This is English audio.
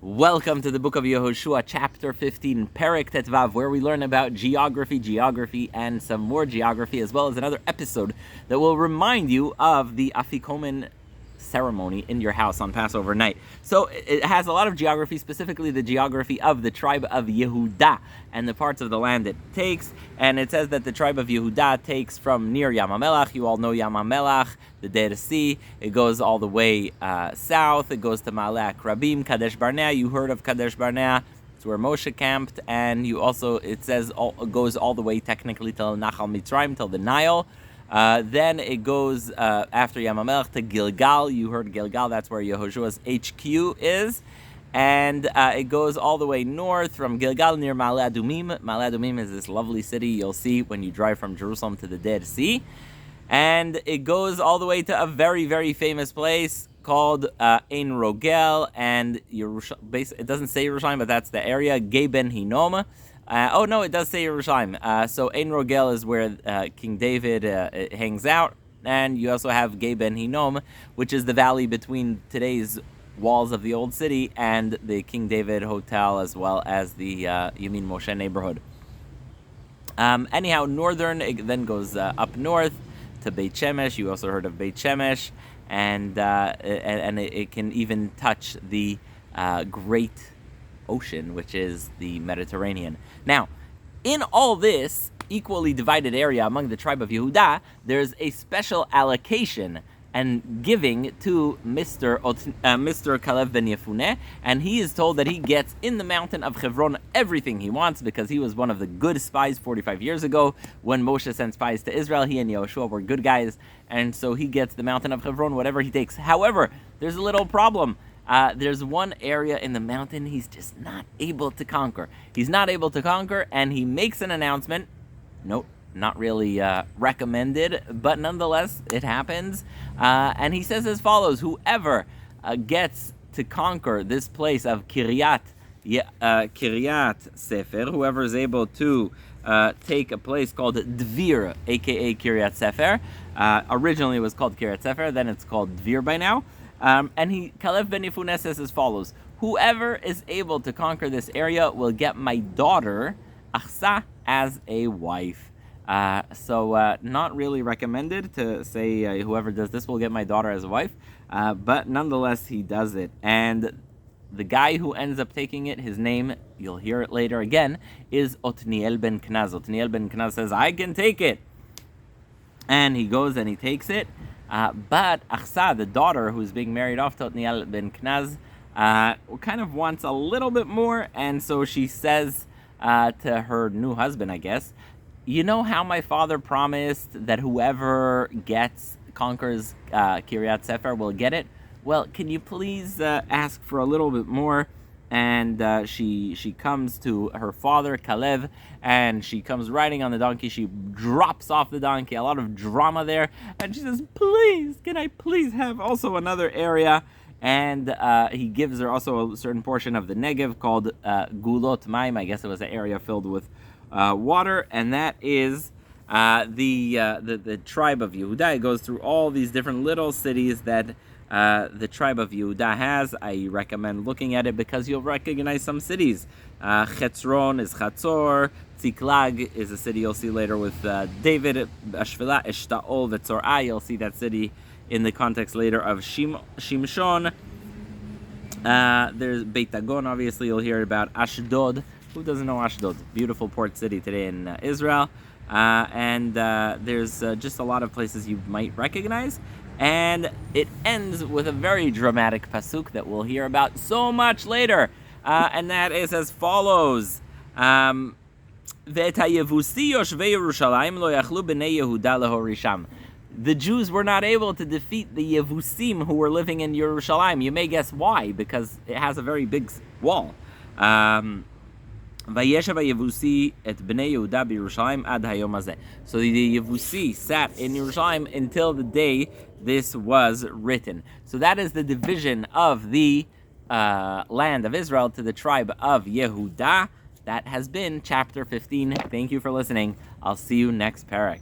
Welcome to the book of Yehoshua, chapter 15, Perek Tetvav, where we learn about geography, and some more geography, as well as another episode that will remind you of the Afikomen ceremony in your house on Passover night. So it has a lot of geography, specifically the geography of the tribe of Yehuda and the parts of the land it takes. And it says that the tribe of Yehuda takes from near Yam HaMelach. You all know Yam HaMelach, the Dead Sea. It goes all the way south. It goes to Ma'ale Akrabim, Kadesh Barnea. You heard of Kadesh Barnea. It's where Moshe camped. And you also, it says, goes all the way technically till Nachal Mitzrayim, till the Nile. Then it goes after Yam HaMelach to Gilgal. You heard Gilgal, that's where Yehoshua's HQ is. And it goes all the way north from Gilgal near Ma'ale Adumim. Ma'ale Adumim is this lovely city you'll see when you drive from Jerusalem to the Dead Sea. And it goes all the way to a very, very famous place called Ein Rogel. And it doesn't say Yerushalayim, but that's the area, Gei Ben Hinnom. It does say Yerushalayim. So Ein Rogel is where King David hangs out, and you also have Gei Ben Hinnom, which is the valley between today's walls of the old city and the King David Hotel, as well as the Yamin Moshe neighborhood. Northern, it then goes up north to Beit Shemesh. You also heard of Beit Shemesh, and it can even touch the Great Ocean, which is the Mediterranean. Now, in all this equally divided area among the tribe of Yehuda, there's a special allocation and giving to Mr. Kalev ben Yefuneh, and he is told that he gets in the mountain of Hebron everything he wants because he was one of the good spies 45 years ago when Moshe sent spies to Israel. He and Yehoshua were good guys, and so he gets the mountain of Hebron, whatever he takes. However, there's a little problem. There's one area in the mountain he's just not able to conquer. He's not able to conquer, and he makes an announcement. Nope, not really recommended, but nonetheless, it happens. And he says as follows: whoever gets to conquer this place of Kiryat Sefer, whoever is able to take a place called Dvir, aka Kiryat Sefer. Originally it was called Kiryat Sefer, then it's called Dvir by now. And Kalev ben Yefuneh says as follows: whoever is able to conquer this area will get my daughter, Achsa, as a wife. So not really recommended to say whoever does this will get my daughter as a wife, but nonetheless he does it. And the guy who ends up taking it, his name, you'll hear it later again, is Otniel ben Knaz. Otniel ben Knaz says, I can take it. And he goes and he takes it. But Achsa, the daughter who's being married off to Otniel ben Knaz, kind of wants a little bit more, and so she says to her new husband, I guess, you know how my father promised that whoever conquers Kiryat Sefer will get it? Well, can you please ask for a little bit more? And she comes to her father, Kalev, and she comes riding on the donkey. She drops off the donkey, a lot of drama there, and she says, please, can I please have also another area? And he gives her also a certain portion of the Negev called Gulot Maim. I guess it was an area filled with water, and that is the tribe of Yehuda. It goes through all these different little cities that the tribe of Yehuda has. I recommend looking at it because you'll recognize some cities. Chetzron is Chatzor. Tziklag is a city you'll see later with David. Ashvila, Eshtaol, Vetzorah. You'll see that city in the context later of Shimshon. There's Beit Dagon, obviously you'll hear about. Ashdod. Who doesn't know Ashdod? Beautiful port city today in Israel. And there's just a lot of places you might recognize. And it ends with a very dramatic pasuk that we'll hear about so much later. And that is as follows. The Jews were not able to defeat the Yevusim who were living in Yerushalayim. You may guess why, because it has a very big wall. So the Yevusi sat in Yerushalayim until the day this was written. So that is the division of the land of Israel to the tribe of Yehuda. That has been chapter 15. Thank you for listening. I'll see you next parak.